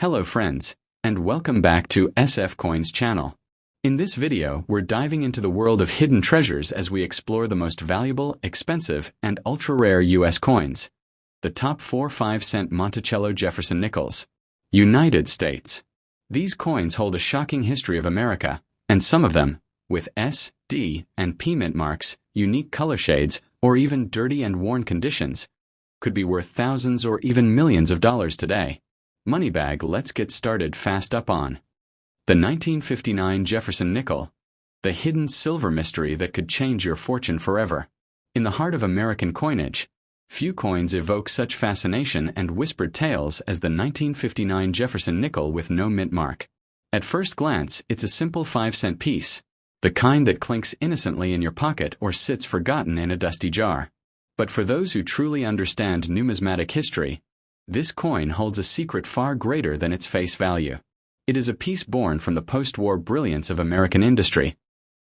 Hello friends, and welcome back to SF Coins channel. In this video, we're diving into the world of hidden treasures as we explore the most valuable, expensive, and ultra-rare U.S. coins. The top 4 5-cent Monticello Jefferson Nickels. United States. These coins hold a shocking history of America, and some of them, with S, D, and P mint marks, unique color shades, or even dirty and worn conditions, could be worth thousands or even millions of dollars today. Moneybag, let's get started fast up on the 1959 Jefferson Nickel, the hidden silver mystery that could change your fortune forever. In the heart of American coinage, few coins evoke such fascination and whispered tales as the 1959 Jefferson Nickel with no mint mark. At first glance, it's a simple 5-cent piece, the kind that clinks innocently in your pocket or sits forgotten in a dusty jar. But for those who truly understand numismatic history, this coin holds a secret far greater than its face value. It is a piece born from the post-war brilliance of American industry,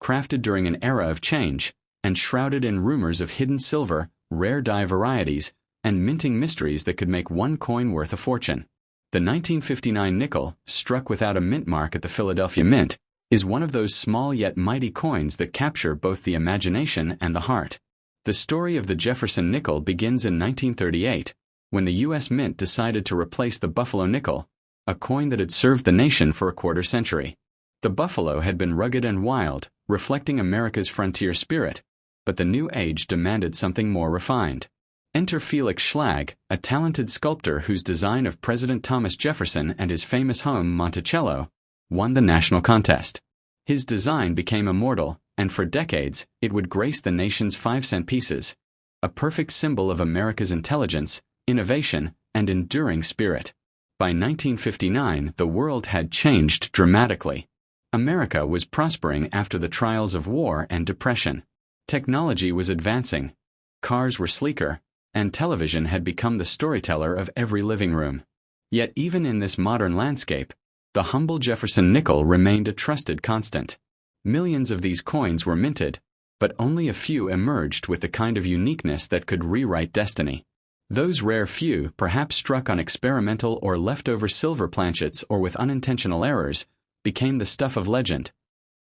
crafted during an era of change, and shrouded in rumors of hidden silver, rare dye varieties, and minting mysteries that could make one coin worth a fortune. The 1959 nickel, struck without a mint mark at the Philadelphia Mint, is one of those small yet mighty coins that capture both the imagination and the heart. The story of the Jefferson Nickel begins in 1938, when the U.S. Mint decided to replace the Buffalo nickel, a coin that had served the nation for a quarter century. The buffalo had been rugged and wild, reflecting America's frontier spirit, but the new age demanded something more refined. Enter Felix Schlag, a talented sculptor whose design of President Thomas Jefferson and his famous home, Monticello, won the national contest. His design became immortal, and for decades, it would grace the nation's 5-cent pieces, a perfect symbol of America's intelligence, innovation, and enduring spirit. By 1959, the world had changed dramatically. America was prospering after the trials of war and depression. Technology was advancing, cars were sleeker, and television had become the storyteller of every living room. Yet even in this modern landscape, the humble Jefferson nickel remained a trusted constant. Millions of these coins were minted, but only a few emerged with the kind of uniqueness that could rewrite destiny. Those rare few, perhaps struck on experimental or leftover silver planchets or with unintentional errors, became the stuff of legend.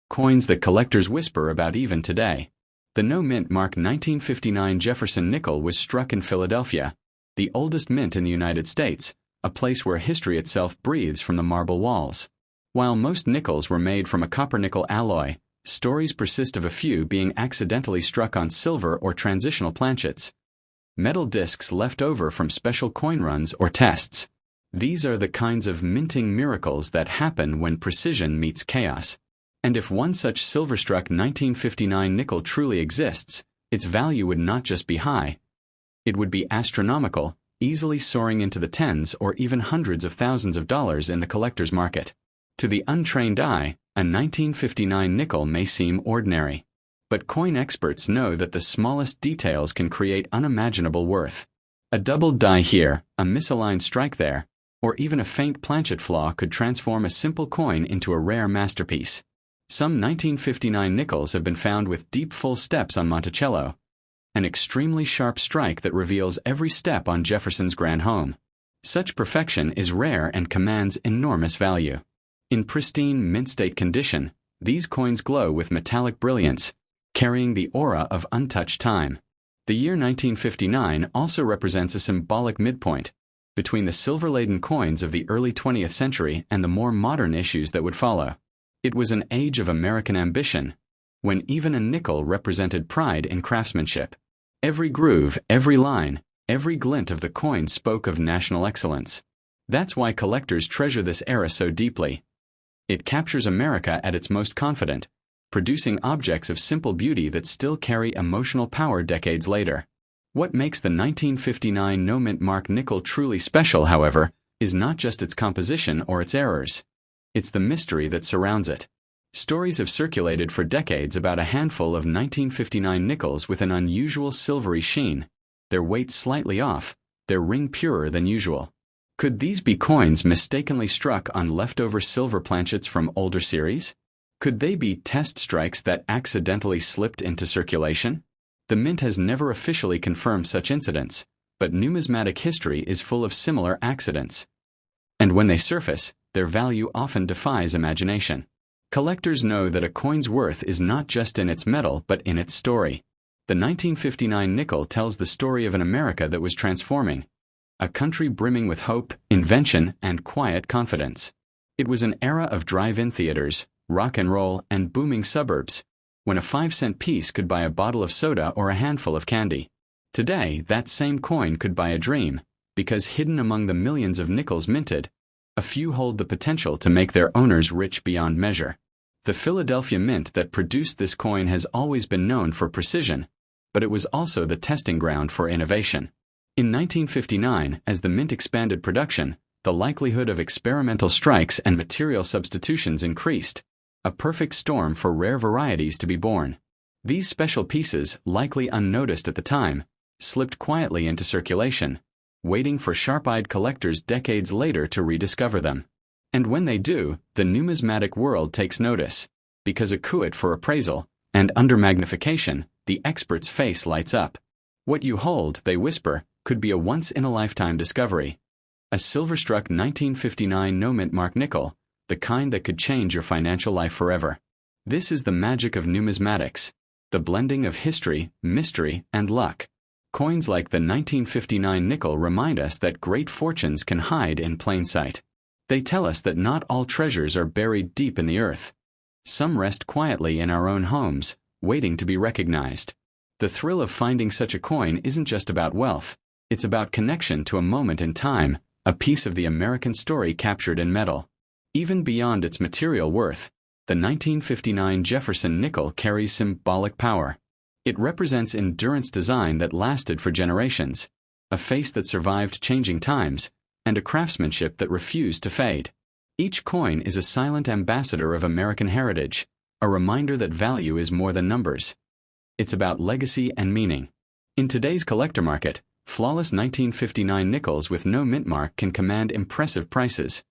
Coins that collectors whisper about even today. The no-mint mark 1959 Jefferson Nickel was struck in Philadelphia, the oldest mint in the United States, a place where history itself breathes from the marble walls. While most nickels were made from a copper-nickel alloy, stories persist of a few being accidentally struck on silver or transitional planchets, metal discs left over from special coin runs or tests. These are the kinds of minting miracles that happen when precision meets chaos. And if one such silver-struck 1959 nickel truly exists, its value would not just be high. It would be astronomical, easily soaring into the tens or even hundreds of thousands of dollars in the collector's market. To the untrained eye, a 1959 nickel may seem ordinary. But coin experts know that the smallest details can create unimaginable worth. A doubled die here, a misaligned strike there, or even a faint planchet flaw could transform a simple coin into a rare masterpiece. Some 1959 nickels have been found with deep full steps on Monticello, an extremely sharp strike that reveals every step on Jefferson's grand home. Such perfection is rare and commands enormous value. In pristine mint-state condition, these coins glow with metallic brilliance, carrying the aura of untouched time. The year 1959 also represents a symbolic midpoint between the silver-laden coins of the early 20th century and the more modern issues that would follow. It was an age of American ambition, when even a nickel represented pride in craftsmanship. Every groove, every line, every glint of the coin spoke of national excellence. That's why collectors treasure this era so deeply. It captures America at its most confident, producing objects of simple beauty that still carry emotional power decades later. What makes the 1959 no-mint mark nickel truly special, however, is not just its composition or its errors. It's the mystery that surrounds it. Stories have circulated for decades about a handful of 1959 nickels with an unusual silvery sheen, their weight slightly off, their ring purer than usual. Could these be coins mistakenly struck on leftover silver planchets from older series? Could they be test strikes that accidentally slipped into circulation? The mint has never officially confirmed such incidents, but numismatic history is full of similar accidents. And when they surface, their value often defies imagination. Collectors know that a coin's worth is not just in its metal but in its story. The 1959 nickel tells the story of an America that was transforming, a country brimming with hope, invention, and quiet confidence. It was an era of drive-in theaters, rock and roll, and booming suburbs, when a 5-cent piece could buy a bottle of soda or a handful of candy. Today, that same coin could buy a dream, because hidden among the millions of nickels minted, a few hold the potential to make their owners rich beyond measure. The Philadelphia Mint that produced this coin has always been known for precision, but it was also the testing ground for innovation. In 1959, as the Mint expanded production, the likelihood of experimental strikes and material substitutions increased, a perfect storm for rare varieties to be born. These special pieces, likely unnoticed at the time, slipped quietly into circulation, waiting for sharp-eyed collectors decades later to rediscover them. And when they do, the numismatic world takes notice, because a coup for appraisal, and under magnification, the expert's face lights up. What you hold, they whisper, could be a once-in-a-lifetime discovery. A silver-struck 1959 no-mint mark nickel, the kind that could change your financial life forever. This is the magic of numismatics, the blending of history, mystery, and luck. Coins like the 1959 nickel remind us that great fortunes can hide in plain sight. They tell us that not all treasures are buried deep in the earth. Some rest quietly in our own homes, waiting to be recognized. The thrill of finding such a coin isn't just about wealth, it's about connection to a moment in time, a piece of the American story captured in metal. Even beyond its material worth, the 1959 Jefferson nickel carries symbolic power. It represents endurance design that lasted for generations, a face that survived changing times, and a craftsmanship that refused to fade. Each coin is a silent ambassador of American heritage, a reminder that value is more than numbers. It's about legacy and meaning. In today's collector market, flawless 1959 nickels with no mint mark can command impressive prices,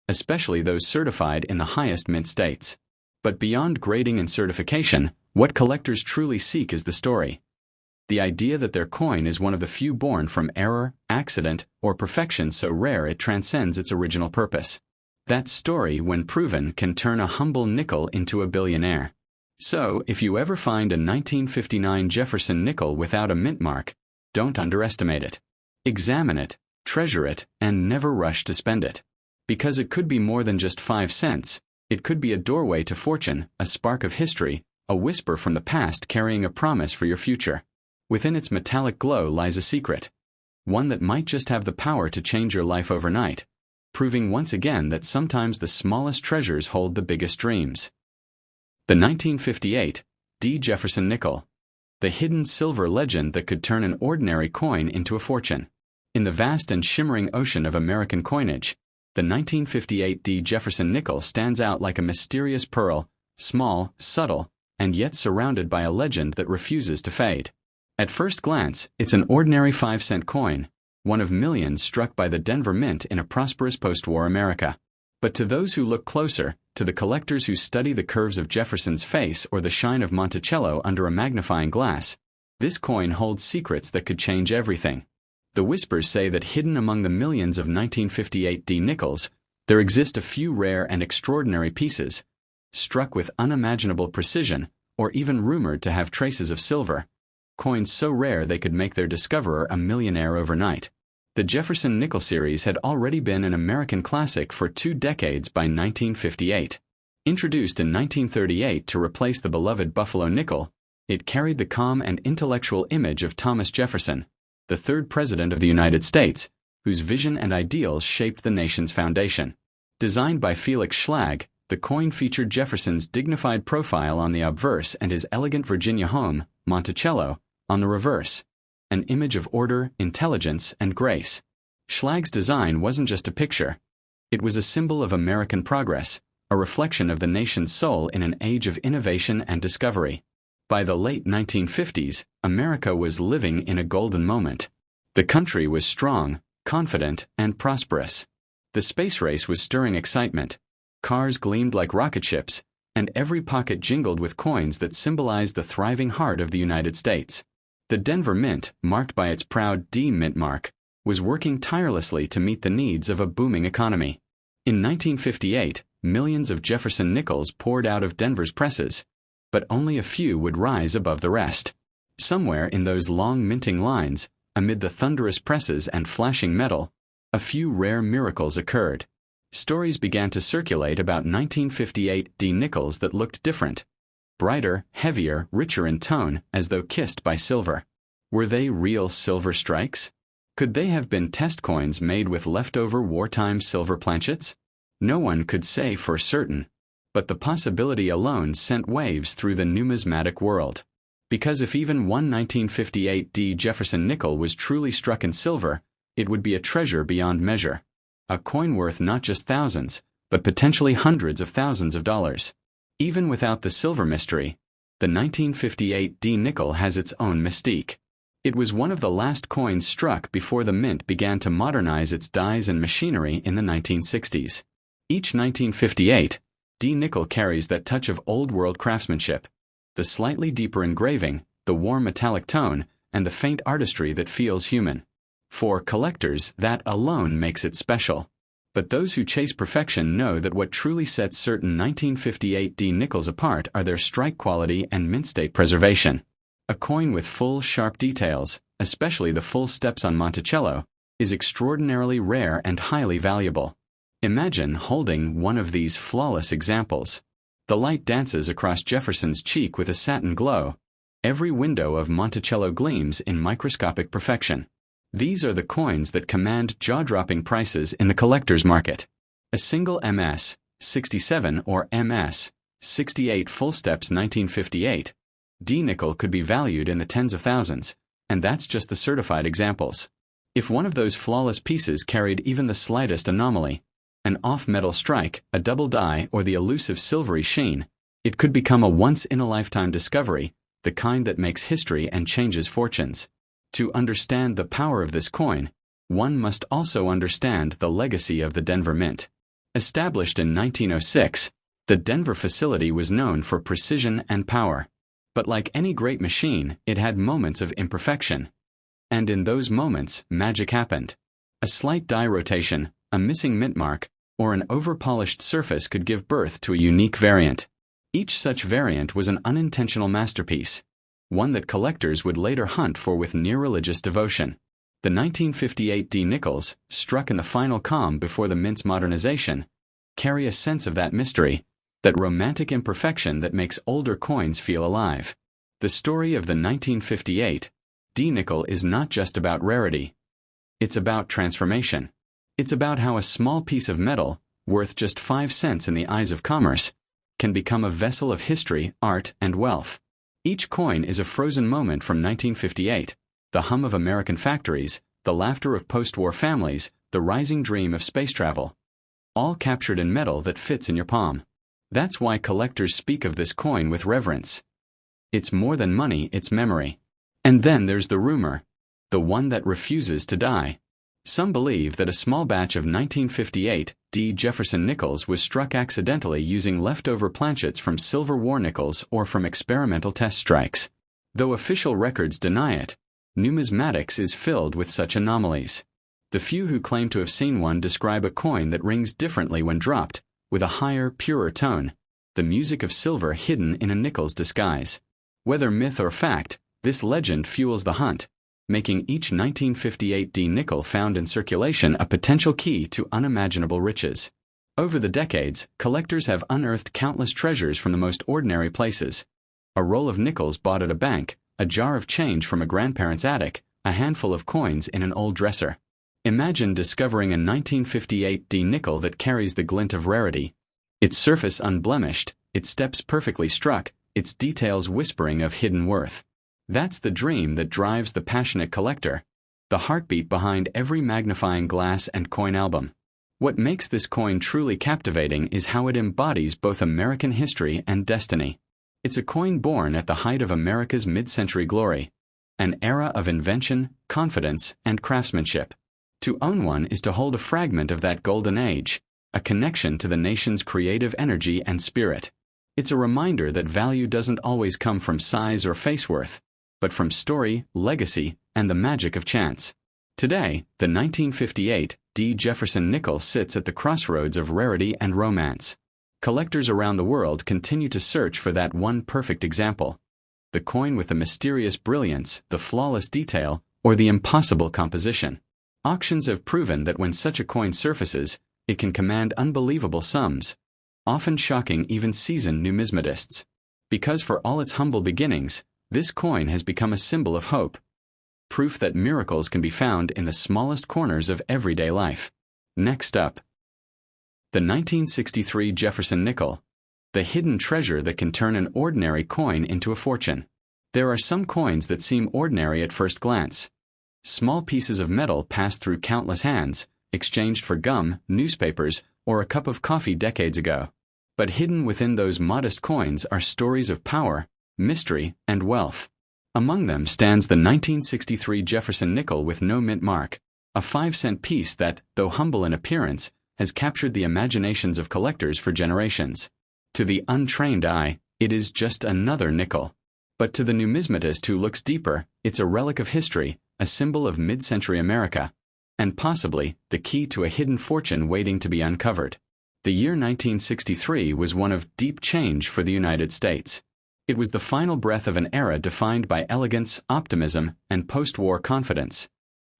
especially those certified in the highest mint states. But beyond grading and certification, what collectors truly seek is the story. The idea that their coin is one of the few born from error, accident, or perfection so rare it transcends its original purpose. That story, when proven, can turn a humble nickel into a billionaire. So, if you ever find a 1959 Jefferson nickel without a mint mark, don't underestimate it. Examine it, treasure it, and never rush to spend it. Because it could be more than just 5 cents. It could be a doorway to fortune, a spark of history, a whisper from the past carrying a promise for your future. Within its metallic glow lies a secret, one that might just have the power to change your life overnight, proving once again that sometimes the smallest treasures hold the biggest dreams. The 1958 D. Jefferson Nickel, the hidden silver legend that could turn an ordinary coin into a fortune. In the vast and shimmering ocean of American coinage, the 1958 D. Jefferson Nickel stands out like a mysterious pearl, small, subtle, and yet surrounded by a legend that refuses to fade. At first glance, it's an ordinary 5-cent coin, one of millions struck by the Denver Mint in a prosperous post-war America. But to those who look closer, to the collectors who study the curves of Jefferson's face or the shine of Monticello under a magnifying glass, this coin holds secrets that could change everything. The whispers say that hidden among the millions of 1958 D nickels, there exist a few rare and extraordinary pieces, struck with unimaginable precision, or even rumored to have traces of silver. Coins so rare they could make their discoverer a millionaire overnight. The Jefferson Nickel series had already been an American classic for 2 decades by 1958. Introduced in 1938 to replace the beloved Buffalo nickel, it carried the calm and intellectual image of Thomas Jefferson, the 3rd President of the United States, whose vision and ideals shaped the nation's foundation. Designed by Felix Schlag, the coin featured Jefferson's dignified profile on the obverse and his elegant Virginia home, Monticello, on the reverse, an image of order, intelligence, and grace. Schlag's design wasn't just a picture. It was a symbol of American progress, a reflection of the nation's soul in an age of innovation and discovery. By the late 1950s, America was living in a golden moment. The country was strong, confident, and prosperous. The space race was stirring excitement. Cars gleamed like rocket ships, and every pocket jingled with coins that symbolized the thriving heart of the United States. The Denver Mint, marked by its proud D mint mark, was working tirelessly to meet the needs of a booming economy. In 1958, millions of Jefferson nickels poured out of Denver's presses, but only a few would rise above the rest. Somewhere in those long minting lines, amid the thunderous presses and flashing metal, a few rare miracles occurred. Stories began to circulate about 1958 D nickels that looked different. Brighter, heavier, richer in tone, as though kissed by silver. Were they real silver strikes? Could they have been test coins made with leftover wartime silver planchets? No one could say for certain, but the possibility alone sent waves through the numismatic world. Because if even one 1958 D Jefferson nickel was truly struck in silver, it would be a treasure beyond measure. A coin worth not just thousands, but potentially hundreds of thousands of dollars. Even without the silver mystery, the 1958 D nickel has its own mystique. It was one of the last coins struck before the mint began to modernize its dies and machinery in the 1960s. Each 1958 D nickel carries that touch of old-world craftsmanship, the slightly deeper engraving, the warm metallic tone, and the faint artistry that feels human. For collectors, that alone makes it special. But those who chase perfection know that what truly sets certain 1958 D nickels apart are their strike quality and mint state preservation. A coin with full, sharp details, especially the full steps on Monticello, is extraordinarily rare and highly valuable. Imagine holding one of these flawless examples. The light dances across Jefferson's cheek with a satin glow. Every window of Monticello gleams in microscopic perfection. These are the coins that command jaw-dropping prices in the collector's market. A single MS. 67 or MS. 68 full steps 1958 D nickel could be valued in the tens of thousands, and that's just the certified examples. If one of those flawless pieces carried even the slightest anomaly, an off-metal strike, a double die, or the elusive silvery sheen, it could become a once-in-a-lifetime discovery, the kind that makes history and changes fortunes. To understand the power of this coin, one must also understand the legacy of the Denver Mint. Established in 1906, the Denver facility was known for precision and power. But like any great machine, it had moments of imperfection. And in those moments, magic happened. A slight die rotation, a missing mint mark, or an over-polished surface could give birth to a unique variant. Each such variant was an unintentional masterpiece, one that collectors would later hunt for with near-religious devotion. The 1958 D nickels, struck in the final calm before the mint's modernization, carry a sense of that mystery, that romantic imperfection that makes older coins feel alive. The story of the 1958 D nickel is not just about rarity. It's about transformation. It's about how a small piece of metal, worth just 5 cents in the eyes of commerce, can become a vessel of history, art, and wealth. Each coin is a frozen moment from 1958, the hum of American factories, the laughter of post-war families, the rising dream of space travel. All captured in metal that fits in your palm. That's why collectors speak of this coin with reverence. It's more than money, it's memory. And then there's the rumor, the one that refuses to die. Some believe that a small batch of 1958 D Jefferson nickels was struck accidentally using leftover planchets from silver war nickels or from experimental test strikes. Though official records deny it, numismatics is filled with such anomalies. The few who claim to have seen one describe a coin that rings differently when dropped, with a higher, purer tone, the music of silver hidden in a nickel's disguise. Whether myth or fact, this legend fuels the hunt, making each 1958 D nickel found in circulation a potential key to unimaginable riches. Over the decades, collectors have unearthed countless treasures from the most ordinary places. A roll of nickels bought at a bank, a jar of change from a grandparent's attic, a handful of coins in an old dresser. Imagine discovering a 1958 D nickel that carries the glint of rarity, its surface unblemished, its steps perfectly struck, its details whispering of hidden worth. That's the dream that drives the passionate collector, the heartbeat behind every magnifying glass and coin album. What makes this coin truly captivating is how it embodies both American history and destiny. It's a coin born at the height of America's mid-century glory, an era of invention, confidence, and craftsmanship. To own one is to hold a fragment of that golden age, a connection to the nation's creative energy and spirit. It's a reminder that value doesn't always come from size or face worth, but from story, legacy, and the magic of chance. Today, the 1958 Jefferson nickel sits at the crossroads of rarity and romance. Collectors around the world continue to search for that one perfect example. The coin with the mysterious brilliance, the flawless detail, or the impossible composition. Auctions have proven that when such a coin surfaces, it can command unbelievable sums, often shocking even seasoned numismatists. Because for all its humble beginnings, this coin has become a symbol of hope. Proof that miracles can be found in the smallest corners of everyday life. Next up, the 1963 Jefferson Nickel, the hidden treasure that can turn an ordinary coin into a fortune. There are some coins that seem ordinary at first glance. Small pieces of metal passed through countless hands, exchanged for gum, newspapers, or a cup of coffee decades ago. But hidden within those modest coins are stories of power, mystery, and wealth. Among them stands the 1963 Jefferson Nickel with no mint mark, a 5-cent piece that, though humble in appearance, has captured the imaginations of collectors for generations. To the untrained eye, it is just another nickel. But to the numismatist who looks deeper, it's a relic of history, a symbol of mid-century America, and possibly the key to a hidden fortune waiting to be uncovered. The year 1963 was one of deep change for the United States. It was the final breath of an era defined by elegance, optimism, and post-war confidence.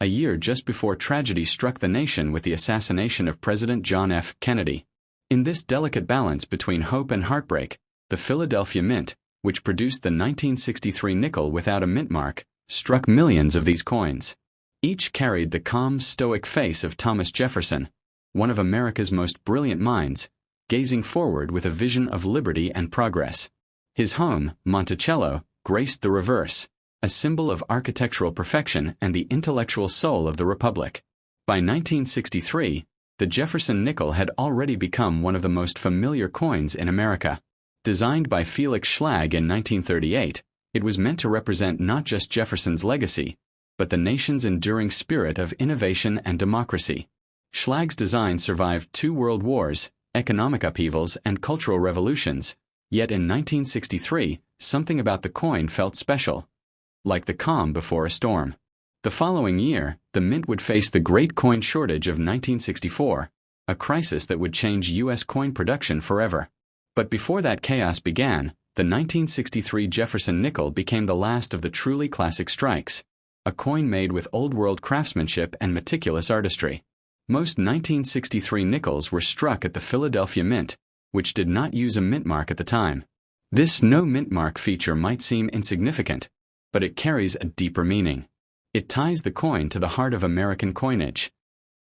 A year just before tragedy struck the nation with the assassination of President John F. Kennedy. In this delicate balance between hope and heartbreak, the Philadelphia Mint, which produced the 1963 nickel without a mint mark, struck millions of these coins. Each carried the calm, stoic face of Thomas Jefferson, one of America's most brilliant minds, gazing forward with a vision of liberty and progress. His home, Monticello, graced the reverse, a symbol of architectural perfection and the intellectual soul of the Republic. By 1963, the Jefferson nickel had already become one of the most familiar coins in America. Designed by Felix Schlag in 1938, it was meant to represent not just Jefferson's legacy, but the nation's enduring spirit of innovation and democracy. Schlag's design survived 2 world wars, economic upheavals, and cultural revolutions, yet in 1963, something about the coin felt special, like the calm before a storm. The following year, the mint would face the Great Coin Shortage of 1964, a crisis that would change U.S. coin production forever. But before that chaos began, the 1963 Jefferson nickel became the last of the truly classic strikes, a coin made with old-world craftsmanship and meticulous artistry. Most 1963 nickels were struck at the Philadelphia Mint, which did not use a mint mark at the time. This no mint mark feature might seem insignificant, but it carries a deeper meaning. It ties the coin to the heart of American coinage.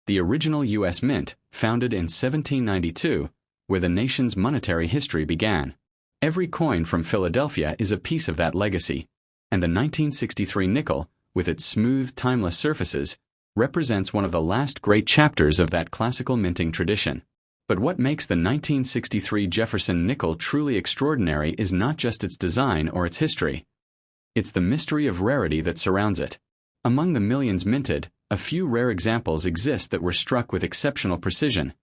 The original U.S. Mint, founded in 1792, where the nation's monetary history began. Every coin from Philadelphia is a piece of that legacy, and the 1963 nickel, with its smooth, timeless surfaces, represents one of the last great chapters of that classical minting tradition. But what makes the 1963 Jefferson nickel truly extraordinary is not just its design or its history. It's the mystery of rarity that surrounds it. Among the millions minted, a few rare examples exist that were struck with exceptional precision,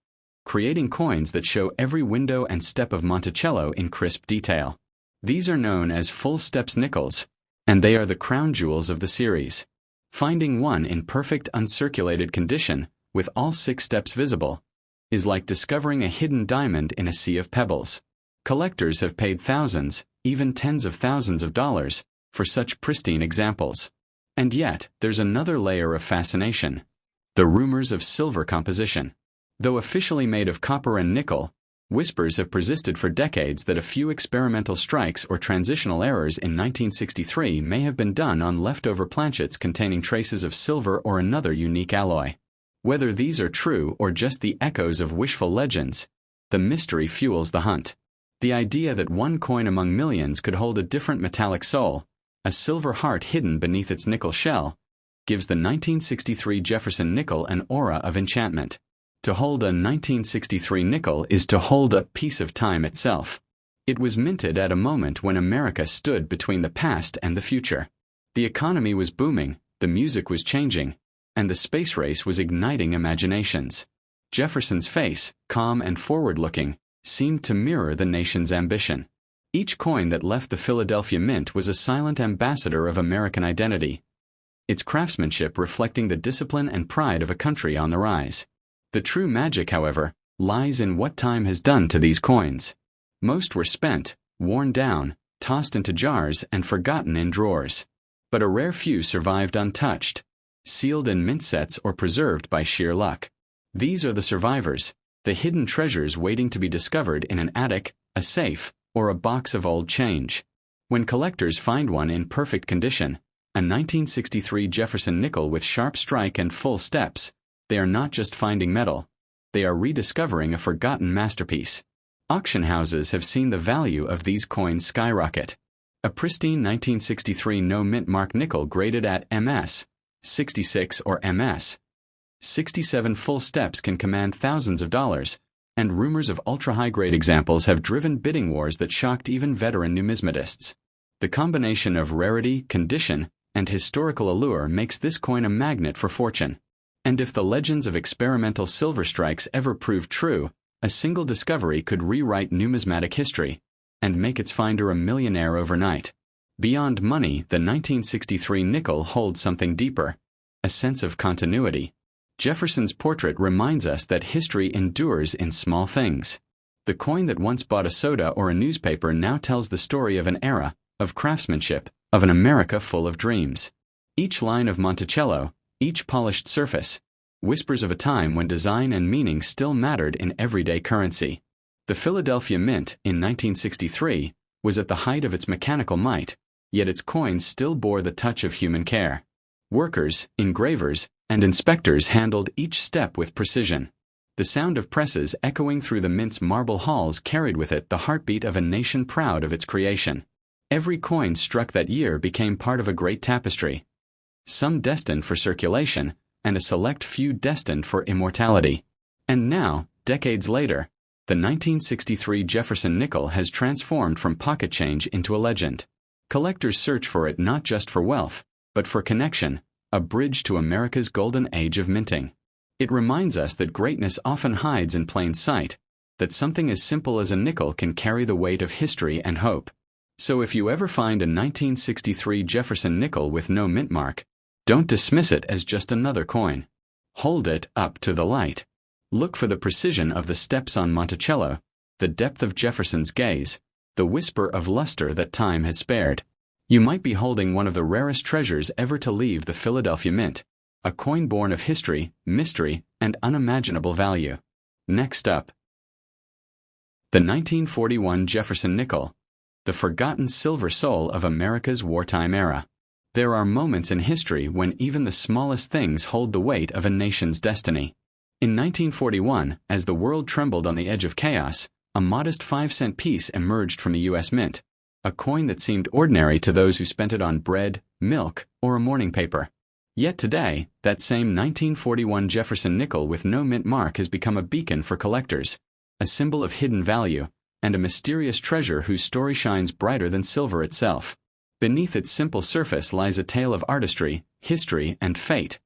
creating coins that show every window and step of Monticello in crisp detail. These are known as full steps nickels, and they are the crown jewels of the series. Finding one in perfect uncirculated condition, with all 6 steps visible, is like discovering a hidden diamond in a sea of pebbles. Collectors have paid thousands, even tens of thousands of dollars, for such pristine examples. And yet, there's another layer of fascination: the rumors of silver composition. Though officially made of copper and nickel, whispers have persisted for decades that a few experimental strikes or transitional errors in 1963 may have been done on leftover planchets containing traces of silver or another unique alloy. Whether these are true or just the echoes of wishful legends, the mystery fuels the hunt. The idea that one coin among millions could hold a different metallic soul, a silver heart hidden beneath its nickel shell, gives the 1963 Jefferson nickel an aura of enchantment. To hold a 1963 nickel is to hold a piece of time itself. It was minted at a moment when America stood between the past and the future. The economy was booming, the music was changing, and the space race was igniting imaginations. Jefferson's face, calm and forward-looking, seemed to mirror the nation's ambition. Each coin that left the Philadelphia Mint was a silent ambassador of American identity, its craftsmanship reflecting the discipline and pride of a country on the rise. The true magic, however, lies in what time has done to these coins. Most were spent, worn down, tossed into jars, and forgotten in drawers. But a rare few survived untouched, sealed in mint sets or preserved by sheer luck. These are the survivors, the hidden treasures waiting to be discovered in an attic, a safe, or a box of old change. When collectors find one in perfect condition, a 1963 Jefferson nickel with sharp strike and full steps, they are not just finding metal, they are rediscovering a forgotten masterpiece. Auction houses have seen the value of these coins skyrocket. A pristine 1963 no-mint mark nickel graded at MS 66 or MS 67 full steps can command thousands of dollars, and rumors of ultra-high-grade examples have driven bidding wars that shocked even veteran numismatists. The combination of rarity, condition, and historical allure makes this coin a magnet for fortune. And if the legends of experimental silver strikes ever prove true, a single discovery could rewrite numismatic history and make its finder a millionaire overnight. Beyond money, the 1963 nickel holds something deeper, a sense of continuity. Jefferson's portrait reminds us that history endures in small things. The coin that once bought a soda or a newspaper now tells the story of an era, of craftsmanship, of an America full of dreams. Each line of Monticello, each polished surface, whispers of a time when design and meaning still mattered in everyday currency. The Philadelphia Mint, in 1963, was at the height of its mechanical might, yet its coins still bore the touch of human care. Workers, engravers, and inspectors handled each step with precision. The sound of presses echoing through the mint's marble halls carried with it the heartbeat of a nation proud of its creation. Every coin struck that year became part of a great tapestry, some destined for circulation, and a select few destined for immortality. And now, decades later, the 1963 Jefferson nickel has transformed from pocket change into a legend. Collectors search for it not just for wealth, but for connection, a bridge to America's golden age of minting. It reminds us that greatness often hides in plain sight, that something as simple as a nickel can carry the weight of history and hope. So if you ever find a 1963 Jefferson nickel with no mint mark, don't dismiss it as just another coin. Hold it up to the light. Look for the precision of the steps on Monticello, the depth of Jefferson's gaze, the whisper of luster that time has spared. You might be holding one of the rarest treasures ever to leave the Philadelphia Mint, a coin born of history, mystery, and unimaginable value. Next up, the 1941 Jefferson nickel, the forgotten silver soul of America's wartime era. There are moments in history when even the smallest things hold the weight of a nation's destiny. In 1941, as the world trembled on the edge of chaos, a modest 5-cent piece emerged from the U.S. Mint, a coin that seemed ordinary to those who spent it on bread, milk, or a morning paper. Yet today, that same 1941 Jefferson nickel with no mint mark has become a beacon for collectors, a symbol of hidden value, and a mysterious treasure whose story shines brighter than silver itself. Beneath its simple surface lies a tale of artistry, history, and fate,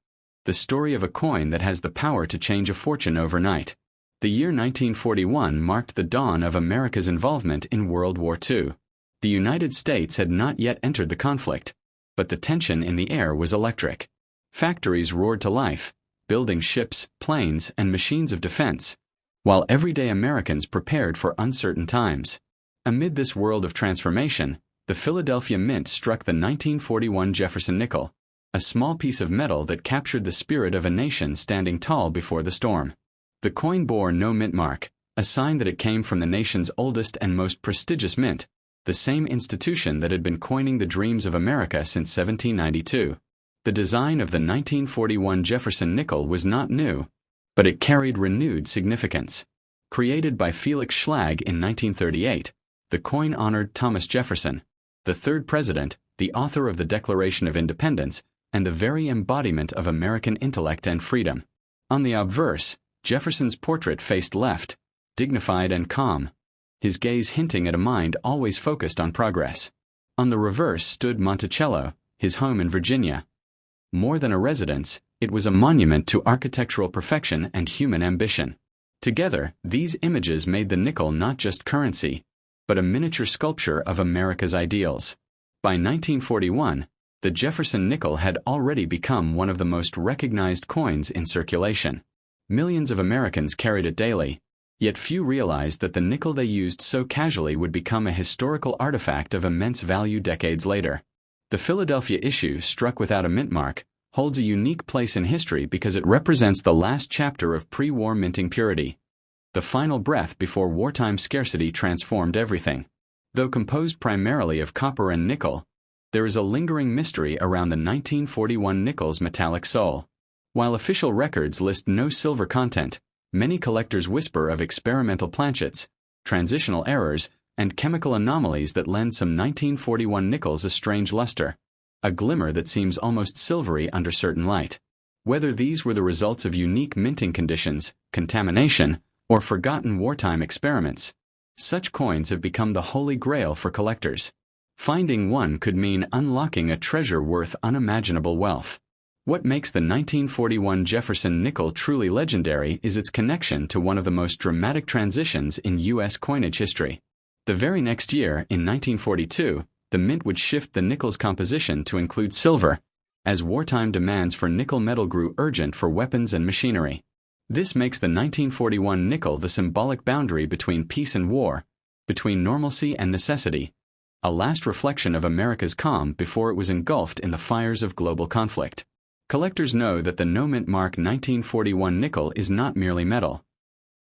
the story of a coin that has the power to change a fortune overnight. The year 1941 marked the dawn of America's involvement in World War II. The United States had not yet entered the conflict, but the tension in the air was electric. Factories roared to life, building ships, planes, and machines of defense, while everyday Americans prepared for uncertain times. Amid this world of transformation, the Philadelphia Mint struck the 1941 Jefferson nickel, a small piece of metal that captured the spirit of a nation standing tall before the storm. The coin bore no mint mark, a sign that it came from the nation's oldest and most prestigious mint, the same institution that had been coining the dreams of America since 1792. The design of the 1941 Jefferson nickel was not new, but it carried renewed significance. Created by Felix Schlag in 1938, the coin honored Thomas Jefferson, the third president, the author of the Declaration of Independence, and the very embodiment of American intellect and freedom. On the obverse, Jefferson's portrait faced left, dignified and calm, his gaze hinting at a mind always focused on progress. On the reverse stood Monticello, his home in Virginia. More than a residence, it was a monument to architectural perfection and human ambition. Together, these images made the nickel not just currency, but a miniature sculpture of America's ideals. By 1941, the Jefferson nickel had already become one of the most recognized coins in circulation. Millions of Americans carried it daily, yet few realized that the nickel they used so casually would become a historical artifact of immense value decades later. The Philadelphia issue, struck without a mint mark, holds a unique place in history because it represents the last chapter of pre-war minting purity, the final breath before wartime scarcity transformed everything. Though composed primarily of copper and nickel, there is a lingering mystery around the 1941 nickel's metallic soul. While official records list no silver content, many collectors whisper of experimental planchets, transitional errors, and chemical anomalies that lend some 1941 nickels a strange luster, a glimmer that seems almost silvery under certain light. Whether these were the results of unique minting conditions, contamination, or forgotten wartime experiments, such coins have become the holy grail for collectors. Finding one could mean unlocking a treasure worth unimaginable wealth. What makes the 1941 Jefferson nickel truly legendary is its connection to one of the most dramatic transitions in U.S. coinage history. The very next year, in 1942, the mint would shift the nickel's composition to include silver, as wartime demands for nickel metal grew urgent for weapons and machinery. This makes the 1941 nickel the symbolic boundary between peace and war, between normalcy and necessity, a last reflection of America's calm before it was engulfed in the fires of global conflict. Collectors know that the no-mint mark 1941 nickel is not merely metal.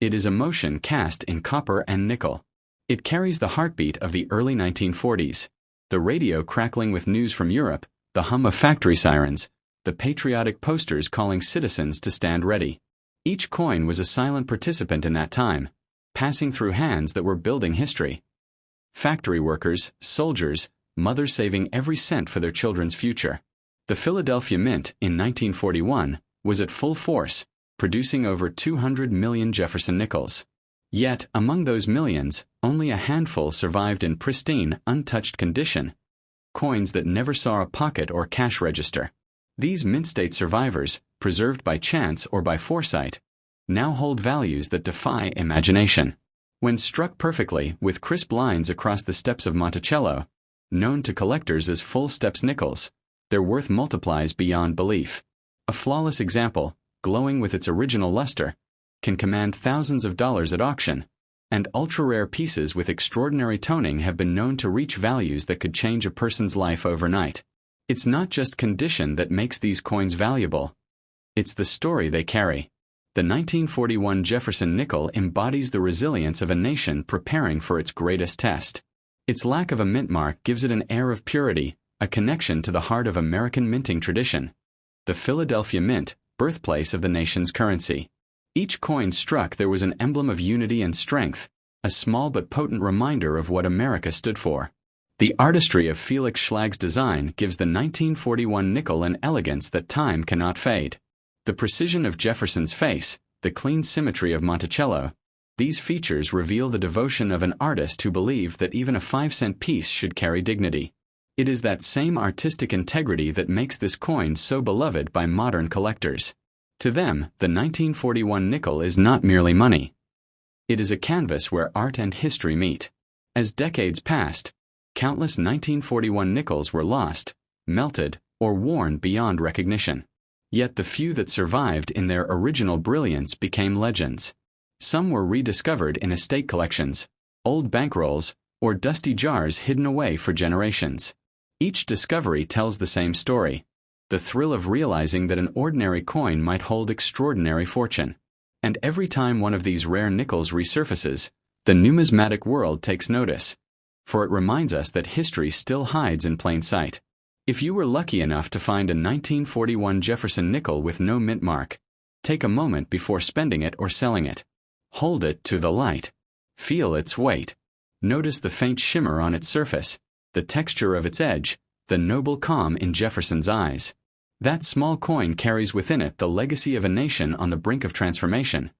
It is emotion cast in copper and nickel. It carries the heartbeat of the early 1940s, the radio crackling with news from Europe, the hum of factory sirens, the patriotic posters calling citizens to stand ready. Each coin was a silent participant in that time, passing through hands that were building history. Factory workers, soldiers, mothers saving every cent for their children's future. The Philadelphia Mint, in 1941, was at full force, producing over 200 million Jefferson nickels. Yet, among those millions, only a handful survived in pristine, untouched condition, coins that never saw a pocket or cash register. These mint-state survivors, preserved by chance or by foresight, now hold values that defy imagination. When struck perfectly, with crisp lines across the steps of Monticello, known to collectors as full steps nickels, their worth multiplies beyond belief. A flawless example, glowing with its original luster, can command thousands of dollars at auction, and ultra-rare pieces with extraordinary toning have been known to reach values that could change a person's life overnight. It's not just condition that makes these coins valuable. It's the story they carry. The 1941 Jefferson nickel embodies the resilience of a nation preparing for its greatest test. Its lack of a mint mark gives it an air of purity, a connection to the heart of American minting tradition. The Philadelphia Mint, birthplace of the nation's currency. Each coin struck there was an emblem of unity and strength, a small but potent reminder of what America stood for. The artistry of Felix Schlag's design gives the 1941 nickel an elegance that time cannot fade. The precision of Jefferson's face, the clean symmetry of Monticello, these features reveal the devotion of an artist who believed that even a 5-cent piece should carry dignity. It is that same artistic integrity that makes this coin so beloved by modern collectors. To them, the 1941 nickel is not merely money. It is a canvas where art and history meet. As decades passed, countless 1941 nickels were lost, melted, or worn beyond recognition. Yet the few that survived in their original brilliance became legends. Some were rediscovered in estate collections, old bankrolls, or dusty jars hidden away for generations. Each discovery tells the same story, the thrill of realizing that an ordinary coin might hold extraordinary fortune. And every time one of these rare nickels resurfaces, the numismatic world takes notice, for it reminds us that history still hides in plain sight. If you were lucky enough to find a 1941 Jefferson nickel with no mint mark, take a moment before spending it or selling it. Hold it to the light. Feel its weight. Notice the faint shimmer on its surface, the texture of its edge, the noble calm in Jefferson's eyes. That small coin carries within it the legacy of a nation on the brink of transformation,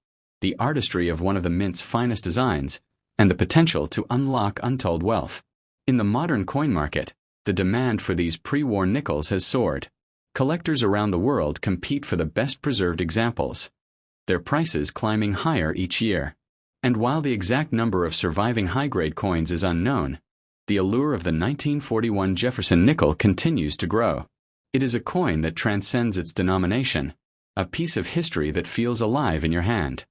the artistry of one of the mint's finest designs, and the potential to unlock untold wealth. In the modern coin market, the demand for these pre-war nickels has soared. Collectors around the world compete for the best preserved examples, their prices climbing higher each year. And while the exact number of surviving high-grade coins is unknown, the allure of the 1941 Jefferson nickel continues to grow. It is a coin that transcends its denomination, a piece of history that feels alive in your hand.